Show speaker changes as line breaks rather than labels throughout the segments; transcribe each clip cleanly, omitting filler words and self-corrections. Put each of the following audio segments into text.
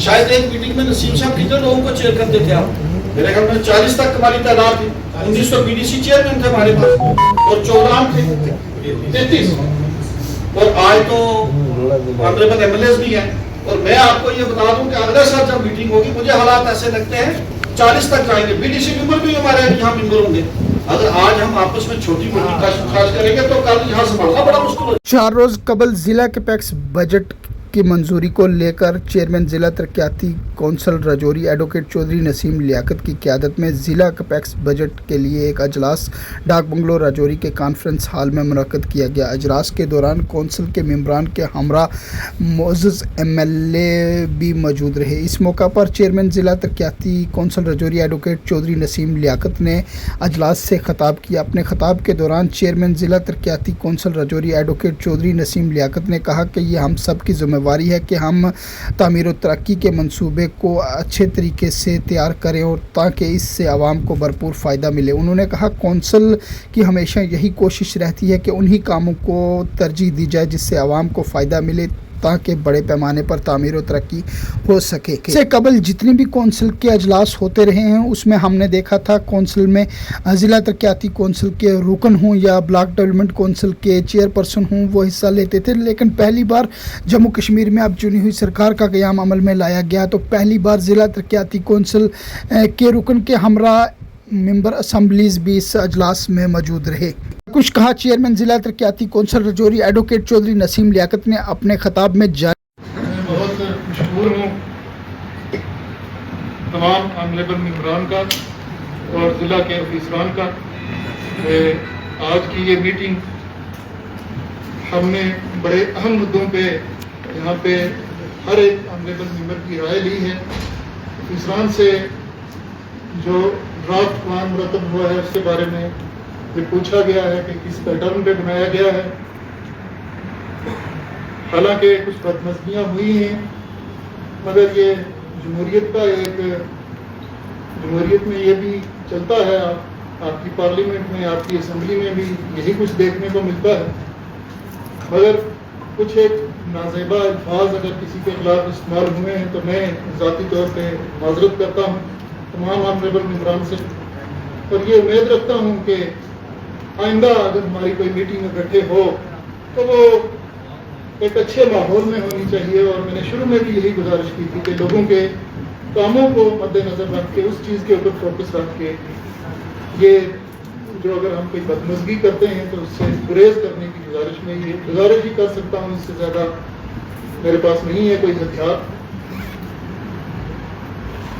शायद एक मीटिंग में नसीम साहब कितने लोगों को चेयर करते थे आप? मेरे ख्याल में 40 तक हमारी तादाद थी। 1900 बीडीसी चेयरमैन थे हमारे पास और 14 थे 33, और आज तो ऑनरेबल एमएलए भी हैं। और मैं आपको ये बता दूं कि अगले साल जब मीटिंग होगी मुझे हालात ऐसे लगते हैं 40 तक जाएंगे। बीडीसी मेंबर भी हमारे यहाँ मेंबर होंगे। अगर आज हम आपस में छोटी मोटी कशाकश करेंगे तो कल यहाँ संभालना बड़ा मुश्किल हो।
4 रोज कबल जिला के पैक्स बजट की मंजूरी को लेकर चेयरमैन जिला तरक्याती कौंसल राजौरी एडवोकेट चौधरी नसीम लियाकत की क़यादत में जिला पैक्स बजट के लिए एक अजलास डाक बंगलो राजौरी के कॉन्फ्रेंस हॉल में मुनक्कद किया गया। अजलास के दौरान कौंसल के मेंबरान के हमरा मोअज़्ज़ज़ एमएलए भी मौजूद रहे। इस मौका पर चेयरमैन जिला तरक्याती कौंसल राजौरी एडवोकेट चौधरी नसीम लियाकत ने अजलास से खिताब किया। अपने खिताब के दौरान चेयरमैन जिला तरक्याती कौंसल राजौरी एडवोकेट चौधरी नसीम लियाकत ने कहा कि ये हम सब की ज़िम्मेवारी है कि हम तामीर और तरक्की के मंसूबे को अच्छे तरीके से तैयार करें और ताकि इससे आवाम को भरपूर फ़ायदा मिले। उन्होंने कहा कौंसल की हमेशा यही कोशिश रहती है कि उन्हीं कामों को तरजीह दी जाए जिससे आवाम को फ़ायदा मिले ताकि बड़े पैमाने पर तामीर और तरक्की हो सके। इससे कबल जितनी भी कौंसिल के अजलास होते रहे हैं उसमें हमने देखा था कौंसिल में ज़िला तरक्याती कौंसिल के रुकन हों या ब्लॉक डेवलपमेंट कौंसिल के चेयरपर्सन हों वो हिस्सा लेते थे, लेकिन पहली बार जम्मू कश्मीर में अब चुनी हुई सरकार का क़याम अमल में लाया गया तो पहली बार ज़िला तरक्याती कौंसिल के रुकन के हमरा मेंबर असम्बलीज़ भी इस अजलास में मौजूद रहे। कुछ कहा चेयरमैन जिला तरक्याती कौंसल राजौरी एडवोकेट चौधरी नसीम लियाकत ने अपने खिताब में
मैं बहुत मशहूर हूँ तमाम ऑनरेबल मेंबरान का और ज़िला के अफसरान का। आज की ये मीटिंग हमने बड़े अहम मुद्दों पे यहाँ पे हर एक ऑनरेबल मेंबर की राय ली है। अफसरान से जो ड्राफ्ट प्लान मुरतब हुआ है उसके बारे में ये पूछा गया है कि किस पैटर्न पे बनाया गया है। हालांकि कुछ बदमज़गियाँ हुई हैं मगर ये जमहूरियत का एक जमहूरियत में ये भी चलता है। आपकी पार्लियामेंट में आपकी असम्बली में भी यही कुछ देखने को मिलता है। मगर कुछ एक नाज़ेबा अल्फाज अगर किसी के खिलाफ इस्तेमाल हुए हैं तो मैं ज़ाती तौर पे माज़रत करता हूँ तमाम ऑनरेबल मेंबरान से, और ये उम्मीद रखता हूँ कि आइंदा अगर हमारी कोई मीटिंग इकट्ठे हो तो वो एक अच्छे माहौल में होनी चाहिए। और मैंने शुरू में भी यही गुजारिश की थी कि लोगों के कामों को मद्देनज़र रख के उस चीज़ के ऊपर फोकस रख के ये जो अगर हम कोई बदमज़गी करते हैं तो उससे गुरेज करने की गुजारिश में ये गुजारिश ही कर सकता हूँ। इससे ज़्यादा मेरे पास नहीं है कोई हथियार।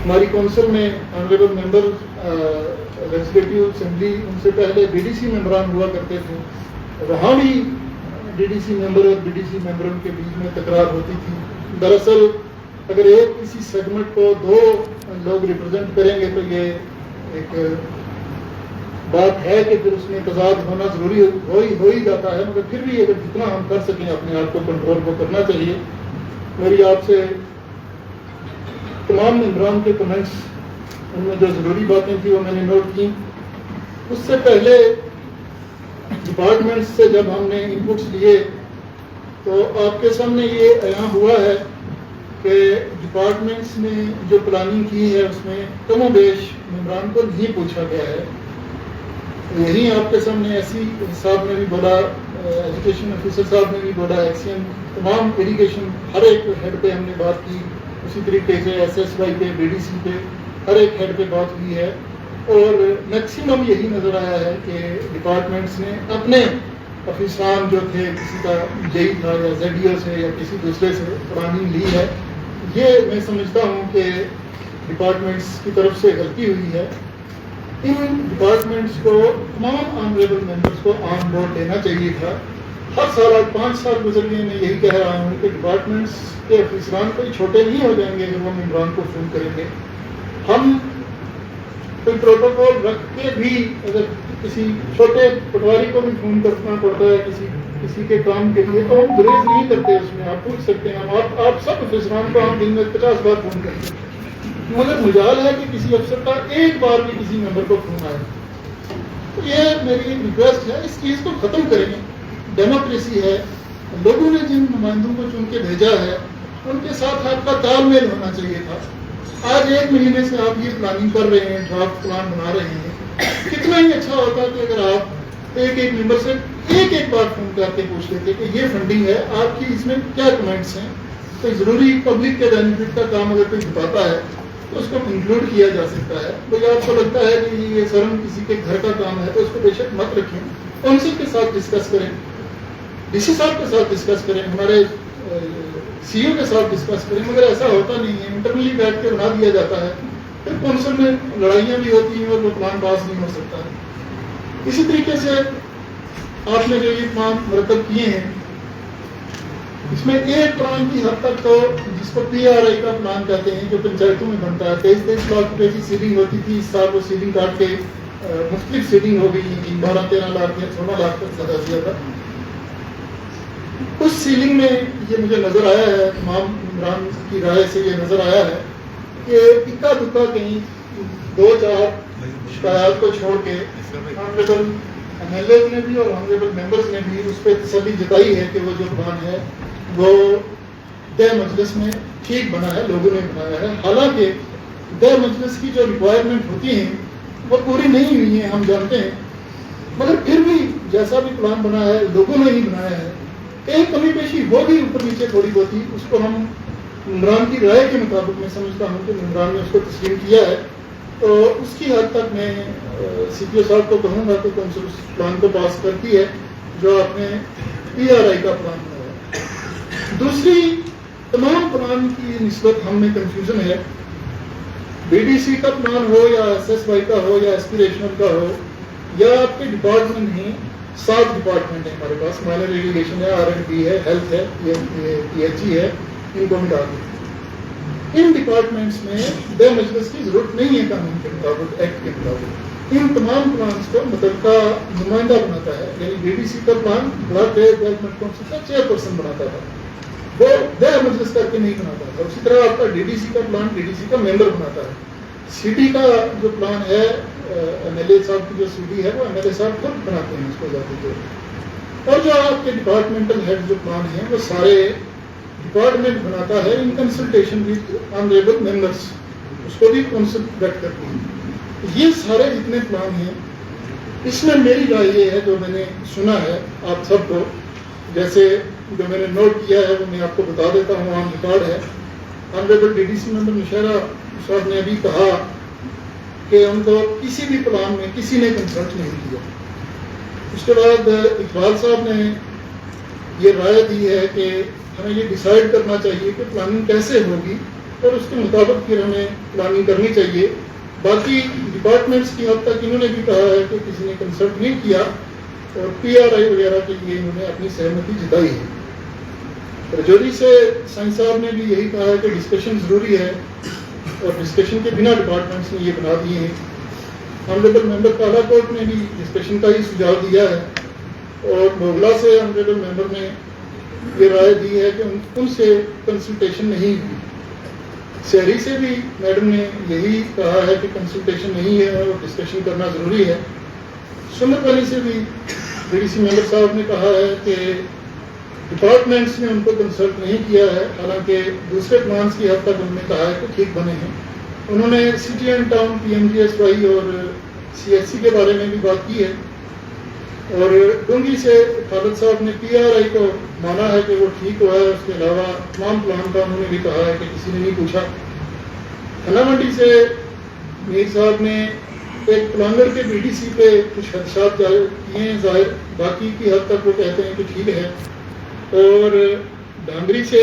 हमारी कौंसिल में ऑनरेबल मेंबर लेजिस्लेटिव असेंबली उनसे पहले बीडीसी मेंबरान हुआ करते थे। वहाँ भी डीडीसी मेंबर और बीडीसी मेंबरों के बीच में तकरार होती थी। दरअसल अगर एक किसी सेगमेंट को 2 लोग रिप्रेजेंट करेंगे तो ये एक बात है कि फिर उसमें तजाद होना ज़रूरी हो ही जाता है। मगर फिर भी अगर जितना हम कर सकें अपने आप को कंट्रोल को करना चाहिए। मेरी आपसे तमाम मेंबरान के कमेंट्स उनमें जो ज़रूरी बातें थी वो मैंने नोट की। उससे पहले डिपार्टमेंट्स से जब हमने इनपुट्स लिए तो आपके सामने ये अयां हुआ है कि डिपार्टमेंट्स ने जो प्लानिंग की है उसमें कमोबेश मेंबरान को नहीं पूछा गया है। यही आपके सामने एससी साहब ने भी बोला, एजुकेशन ऑफिसर साहब ने भी बोला, एक्सीएम तमाम इरिगेशन हर एक हेड पे हमने बात की। उसी तरीके से एसएसवाई पे बीडीसी पे हर एक हेड पे बात की है। और मैक्सिमम यही नज़र आया है कि डिपार्टमेंट्स ने अपने अफसरान जो थे, किसी का जेई था या जेडीओ से या किसी दूसरे से प्लानिंग ली है। ये मैं समझता हूँ कि डिपार्टमेंट्स की तरफ से गलती हुई है। इन डिपार्टमेंट्स को तमाम ऑनरेबल मेंबर्स को ऑन बोर्ड लेना चाहिए था। हर साल आज 5 साल गुजर गए मैं यही कह रहा हूँ कि डिपार्टमेंट्स के अफसरान कोई छोटे नहीं हो जाएंगे अगर वो मेंबरान को फ़ोन करेंगे। हम कोई प्रोटोकॉल रख के भी अगर किसी छोटे पटवारी को भी फ़ोन करना पड़ता है किसी के काम के लिए तो हम गुरेज नहीं करते उसमें। आप पूछ सकते हैं, आप सब अफसरान को हम दिन में 50 बार फ़ोन करते हैं। मगर मजाल है कि किसी अफसर का एक बार भी किसी मेंबर को फ़ोन आए। तो ये मेरी रिक्वेस्ट है, इस चीज़ को ख़त्म करेंगे। डेमोक्रेसी है, लोगों ने जिन नुमाइंदों को चुन के भेजा है ان کے ساتھ آپ کا تال میل ہونا چاہیے تھا۔ آج 1 مہینے سے آپ یہ پلاننگ کر رہے ہیں، ڈرافٹ پلان بنا رہے ہیں، کتنا ہی اچھا ہوتا کہ اگر آپ ایک ممبر سے ایک بار فون کر کے پوچھ لیتے کہ یہ فنڈنگ ہے آپ کی، اس میں کیا کمنٹس ہیں، تو ضروری پبلک کے بینیفٹ کا کام اگر کوئی بتاتا ہے تو اس کو انکلوڈ کیا جا سکتا ہے۔ بھائی آپ کو لگتا ہے کہ یہ سرم کسی کے گھر کا کام ہے تو اس کو بے شک مت رکھیں، کونسل کے ساتھ ڈسکس کریں، ڈی سی صاحب کے ساتھ ڈسکس کریں، ہمارے سی او کے ساتھ ڈسکس کریں، مگر ایسا ہوتا نہیں ہے، انٹرنلی بیٹھ کے بنا دیا جاتا ہے، پھر کونسل میں لڑائیاں بھی ہوتی ہیں اور وہ پلان پاس نہیں ہو سکتا ہے۔ اسی طریقے سے آپ نے جو یہ پلان مرتب کیے ہیں، اس میں ایک پلان کی حد تک تو جس کو پی آر آئی کا پلان کہتے ہیں جو پنچایتوں میں بنتا ہے، 23 لاکھ روپے کی سیلنگ ہوتی تھی، اس سال وہ سیلنگ کاٹ کے مختلف سیلنگ ہو گئی، 12-13 لاکھ یا 16 لاکھ تک سزا دیا تھا۔ اس سیلنگ میں یہ مجھے نظر آیا ہے، تمام عمران کی رائے سے یہ نظر آیا ہے کہ اکا دکا کہیں 2-4 شکایات کو چھوڑ کے آنریبل ایم ایل اے نے بھی اور آنریبل ممبرز نے بھی اس پہ تسلی جتائی ہے کہ وہ جو پلان ہے وہ دہ مجلس میں ٹھیک بنا ہے، لوگوں نے بنایا ہے۔ حالانکہ دہ مجلس کی جو ریکوائرمنٹ ہوتی ہیں وہ پوری نہیں ہوئی ہیں، ہم جانتے ہیں، مگر پھر بھی جیسا بھی پلان بنا ہے لوگوں نے ہی بنایا ہے، ایک کمی بیشی ہوگی اوپر نیچے تھوڑی بہت ہی، اس کو ہم عمران کی رائے کے مطابق میں سمجھتا ہوں کہ عمران نے اس کو تسلیم کیا ہے، تو اس کی حد تک میں سی پی او صاحب کو کہوں گا کہ کونسل اس پلان کو پاس کرتی ہے جو آپ نے پی آر آئی کا پلان بنایا ہے۔ دوسری تمام پلان کی نسبت ہم میں کنفیوژن ہے، بی ڈی سی کا پلان ہو یا ایس ایس وائی کا ہو یا ایسپریشنل کا ہو یا آپ کے ڈپارٹمنٹ ہیں، 7 ڈپارٹمنٹ ہیں ہمارے پاس، مائنر ایجوکیشن ہے، آر اینڈ بی ہے، ہیلتھ ہے، پی ایچ ای ہے، ان کو ملا دیں۔ ان ڈپارٹمنٹس میں دہ مجلس کی ضرورت نہیں ہے قانون کے مطابق، ایکٹ کے مطابق۔ ان تمام پلانس کو متعلقہ نمائندہ بناتا ہے، یعنی بی ڈی سی کا پلان بلاک ڈیولپمنٹ کونسل کا چیئرپرسن بناتا تھا، وہ دہ مجلس کر کے نہیں بناتا تھا۔ اسی طرح آپ کا ڈی ڈی سی کا پلان ڈی ڈی سی کا ممبر بناتا ہے۔ سی ٹی کا جو پلان ہے، ایم ایل اے صاحب کی جو سی ٹی ہے وہ ایم ایل اے صاحب خود بناتے ہیں اس کو ذاتی طور پر۔ اور جو آپ کے ڈپارٹمنٹل ہیڈ جو پلان ہیں وہ سارے ڈپارٹمنٹ بناتا ہے in consultation with honourable members, اس کو بھی کونسل بیٹھ کرتی ہے۔ یہ سارے جتنے پلان ہیں اس میں میری رائے یہ ہے، جو میں نے سنا ہے آپ سب کو، جیسے جو میں نے نوٹ کیا ہے وہ میں آپ کو بتا دیتا ہوں، آن ریکارڈ ہے۔ آنریبل ڈی ڈی سی ممبر مشاہرہ صاحب نے ابھی کہا کہ ان کو کسی بھی پلان میں کسی نے کنسلٹ نہیں کیا۔ اس کے بعد اقبال صاحب نے یہ رائے دی ہے کہ ہمیں یہ ڈیسائیڈ کرنا چاہیے کہ پلاننگ کیسے ہوگی اور اس کے مطابق پھر ہمیں پلاننگ کرنی چاہیے۔ باقی ڈپارٹمنٹس کی حد تک انہوں نے بھی کہا ہے کہ کسی نے کنسلٹ نہیں کیا، اور پی آر آئی وغیرہ کے لیے انہوں نے اپنی سہمتی جتائی ہے۔ رجوری سے سائنس صاحب نے بھی یہی کہا ہے کہ ڈسکشن ضروری ہے، اور ڈسکشن کے بنا ڈپارٹمنٹس نے یہ بنا دیے ہیں۔ آنریبل ممبر کالا کوٹ نے بھی ڈسکشن کا ہی سجھاؤ دیا ہے، اور موگلا سے آنریبل ممبر نے یہ رائے دی ہے کہ ان سے کنسلٹیشن نہیں ہوئی۔ شہری سے بھی میڈم نے یہی کہا ہے کہ کنسلٹیشن نہیں ہے اور ڈسکشن کرنا ضروری ہے۔ سنت والی سے بھی ڈی ڈی سی ممبر صاحب نے کہا ہے کہ ڈپارٹمنٹس نے ان کو کنسلٹ نہیں کیا ہے، حالانکہ دوسرے پلانس کی حد تک انہوں نے کہا ہے کہ ٹھیک بنے ہیں۔ انہوں نے city and town P M G S Y اور سی ایچ سی کے بارے میں بھی بات کی ہے، اور ڈونگی سے خالد صاحب نے پی آر آئی کو مانا ہے کہ وہ ٹھیک ہوا ہے، اس کے علاوہ تمام پلان کا انہوں نے بھی کہا ہے کہ کسی نے نہیں پوچھا۔ کھنا منڈی سے میر صاحب نے ایک پلانر کے بی ڈی سی پہ کچھ خدشات کیے ہیں ظاہر، باقی کی حد تک وہ کہتے ہیں کہ ٹھیک ہے۔ اور ڈانگری سے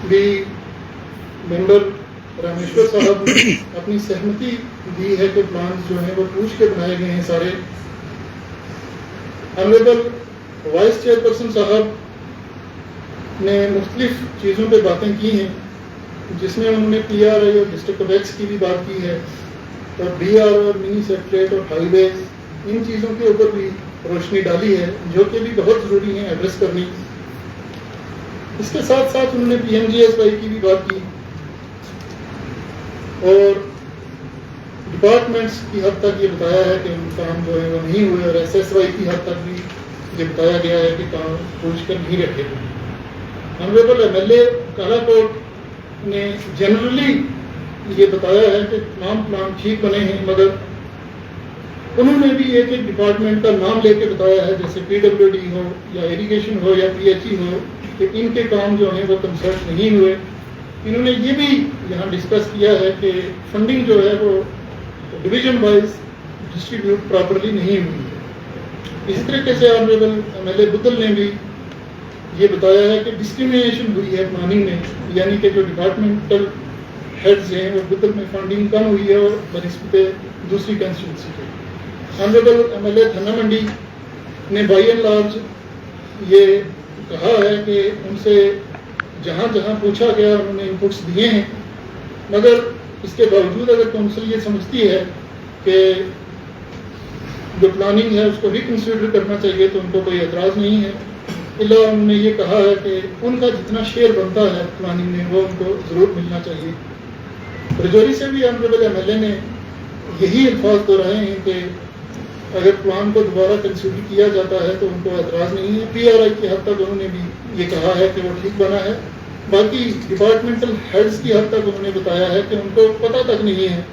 بھی ممبر رامیشور صاحب نے اپنی سہمتی دی ہے کہ پلانز جو ہیں وہ پوچھ کے بنائے گئے ہیں سارے۔ آنریبل وائس چیئرپرسن صاحب نے مختلف چیزوں پہ باتیں کی ہیں، جس میں انہوں نے پی آر آئی اور ڈسٹرکٹ آف ایکس کی بھی بات کی ہے، اور بی آر اور منی سیکٹریٹ اور ہائی ویز، ان چیزوں کے اوپر بھی روشنی ڈالی ہے جو کہ بھی بہت ضروری ہیں ایڈریس کرنی۔ اس کے ساتھ ساتھ انہوں نے P M G S Y کی بھی بات کی، اور ڈپارٹمنٹس کی حد تک یہ بتایا ہے کہ ان کام جو ہے وہ نہیں ہوئے، اور ایس ایس وائی کی حد تک بھی یہ بتایا گیا ہے کہ کام پوچھ کر نہیں رکھے گئے۔ ऑनरेबल MLA कालाकोट ने जनरली ये बताया है कि तमाम प्लान ठीक बने हैं, मगर उन्होंने भी एक एक डिपार्टमेंट का नाम लेके बताया है, जैसे PWD हो या इरिगेशन हो या PHE हो, कि इनके काम जो हैं वो कंसल्ट नहीं हुए। इन्होंने ये भी यहाँ डिस्कस किया है कि फंडिंग जो है वो डिवीजन वाइज डिस्ट्रीब्यूट प्रॉपरली नहीं हुई है। इसी तरीके से ऑनरेबल MLA बुद्दल ने भी ये बताया है कि डिस्क्रिमिनेशन हुई है प्लानिंग में, यानी कि जो डिपार्टमेंटल हेड्स हैं वो बुद्दल में फंडिंग कम हुई है और बनिस्बत दूसरी कंस्टिट्यूंसी के। ऑनरेबल MLA थन्ना मंडी ने बाई एंड लार्ज ये कहा है कि उनसे जहाँ जहाँ पूछा गया उन्होंने इनपुट्स दिए हैं, मगर इसके बावजूद अगर काउंसिल ये समझती है कि जो प्लानिंग है उसको रिकंसिडर करना चाहिए तो उनको कोई एतराज़ नहीं है। इला उन्होंने ये कहा है कि उनका जितना शेयर बनता है प्लानिंग में वो उनको ज़रूर मिलना चाहिए। रजौरी से भी ऑनरेबल MLA ने यही अल्फाज दोहराए हैं कि अगर प्लान को दोबारा कंसिडर किया जाता है तो उनको एतराज़ नहीं है। PRI की हद तक उन्होंने भी ये कहा है कि वो ठीक बना है। बाकी डिपार्टमेंटल हेड्स की हद तक उन्होंने बताया है कि उनको पता तक नहीं है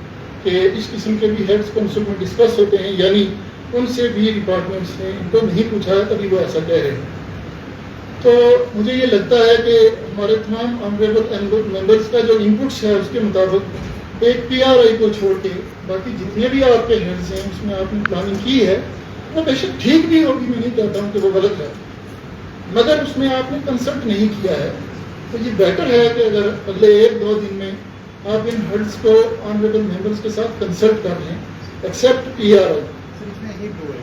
कि इस किस्म के भी हेड्स काउंसिल में डिस्कस होते हैं, यानी उनसे भी डिपार्टमेंट्स ने इनको नहीं पूछा है, तभी वो ऐसा कह रहे हैं। तो मुझे ये लगता है कि हमारे तमाम ऑनरेबल मेंबर्स का जो इनपुट्स है उसके मुताबिक एक PRI को छोड़ के बाकी जितने भी आपके हेड्स हैं उसमें आपने प्लानिंग की है वो बेशक ठीक भी होगी, मैं नहीं कहता हूँ कि वो गलत है, मगर उसमें आपने कंसल्ट नहीं किया है। तो ये बेटर है कि अगर अगले 1-2 दिन में आप इन हेड्स को ऑनरेबल मेंबर्स के साथ कंसल्ट कर लें, एक्सेप्ट PRI।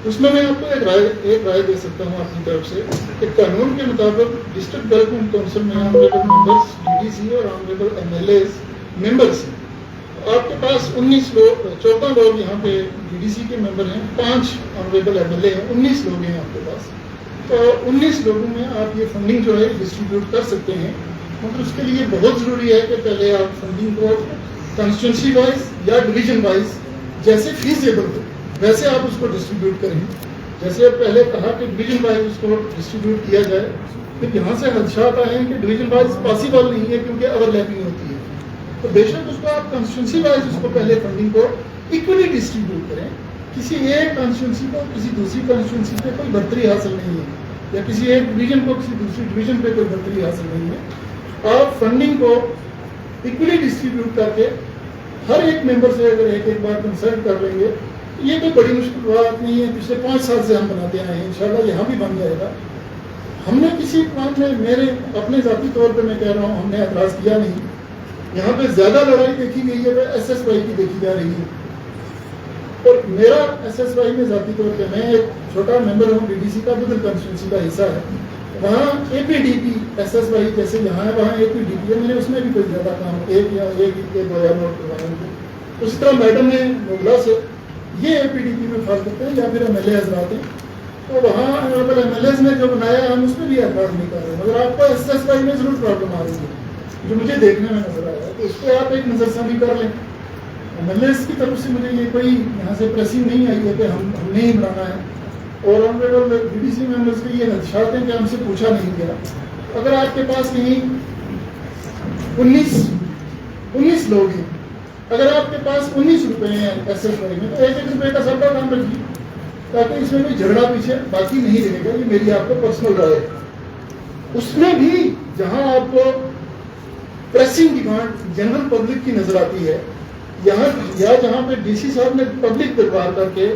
उसमें मैं आपको एक राय दे सकता हूँ अपनी तरफ से कि कानून के मुताबिक डिस्ट्रिक्ट डेवलपमेंट काउंसिल में ऑनरेबल मेंबर्स DDC और ऑनरेबल MLAs मेंबर्स हैं। आपके पास 14 लोग यहाँ पे DDC के मेंबर हैं, 5 ऑनरेबल MLA हैं, 19 लोग हैं आपके पास। तो 19 लोगों में आप ये फंडिंग जो है डिस्ट्रीब्यूट कर सकते हैं, मतलब उसके लिए बहुत ज़रूरी है कि पहले आप फंडिंग को कंस्टिट्यूंसी वाइज या डिवीजन वाइज जैसे फीजेबल हो वैसे आप उसको डिस्ट्रीब्यूट करें। जैसे पहले कहा कि डिवीजन वाइज उसको डिस्ट्रीब्यूट किया जाए, फिर यहाँ से खदशात आए हैं कि डिवीजन वाइज पॉसिबल नहीं है क्योंकि ओवरलैपिंग होती है। तो बेशक उसको आप कंस्टिट्यूंसी वाइज उसको पहले फंडिंग को इक्वली डिस्ट्रीब्यूट करें। किसी एक कंस्टिट्यूंसी को किसी दूसरी कंस्टिट्यूंसी पे कोई बढ़तरी हासिल नहीं है, या किसी एक डिवीजन को किसी दूसरी डिवीजन पे कोई बढ़तरी हासिल नहीं है। आप फंडिंग को इक्वली डिस्ट्रीब्यूट करके हर एक मेंबर से अगर एक बार कंसल्ट कर लेंगे, ये कोई बड़ी मुश्किल बात नहीं है। पिछले 5 साल से हम बनाते आए हैं, इंशाल्लाह यहाँ भी बन जाएगा। हमने किसी प्लान में, मेरे अपने ज़ाती तौर पे मैं कह रहा हूँ, हमने एतराज़ किया नहीं। यहाँ पे ज़्यादा लड़ाई देखी गई है वो SSY की देखी जा रही है, और मेरा SSY में ज़ाती तौर पे मैं एक छोटा मेंबर हूँ, DDC का बुद्दल कंस्टिट्यूंसी का हिस्सा है। वहाँ APDP SSY जैसे यहाँ है वहाँ APDP है, मैंने उसमें भी कोई ज़्यादा काम 1 या 2 नोट करवाए। उसी तरह मैडम ने मोगला से ये APDP में फाल करते हैं या फिर MLA हजरात हैं, तो वहाँ ऑनरेबल MLAs ने जो बनाया हम उसमें भी एतराज़ नहीं कर रहे, मगर आपको SSY में ज़रूर प्रॉब्लम आ रही है जो मुझे देखने में नजर आया, तो उसको आप एक नज़रसानी कर लें। MLAs की तरफ से मुझे ये कोई यहाँ से प्रेसिंग नहीं आई है कि हमने ही बनाना है, और ऑनरेबल DDC मेंबर्स के ये खदशात हैं कि हमसे पूछा नहीं गया। अगर आपके पास कहीं 19 लोग हैं, अगर आपके पास 19 रुपए हैं SSY में, तो 1-1 रुपये का सबका काम रखिए ताकि इसमें कोई झगड़ा पीछे बाकी नहीं रहेगा। ये मेरी आपको पर्सनल राय है। उसमें भी जहां आपको प्रेसिंग डिमांड जनरल पब्लिक की नजर आती है, यहाँ या जहाँ पे DC साहब ने पब्लिक दरबार करके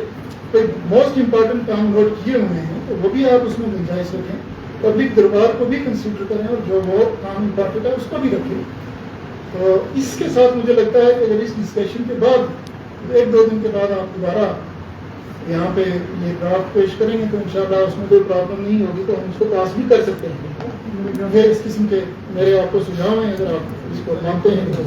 कोई मोस्ट इंपॉर्टेंट काम नोट किए हुए हैं, तो वो भी आप उसमें गुंजाइश रखें, पब्लिक दरबार को भी कंसिडर करें और जो वो काम इंपॉर्टेंट है उसको भी रखें। तो इसके साथ मुझे लगता है कि अगर इस डिस्कशन के बाद 1-2 दिन के बाद आप दोबारा यहाँ पे ये ड्राफ्ट पेश करेंगे तो इंशाल्लाह उसमें कोई प्रॉब्लम नहीं होगी, तो हम उसको पास भी कर सकते हैं। ये इस किस्म के मेरे आपको सुझाव हैं, अगर आप इसको मानते हैं तो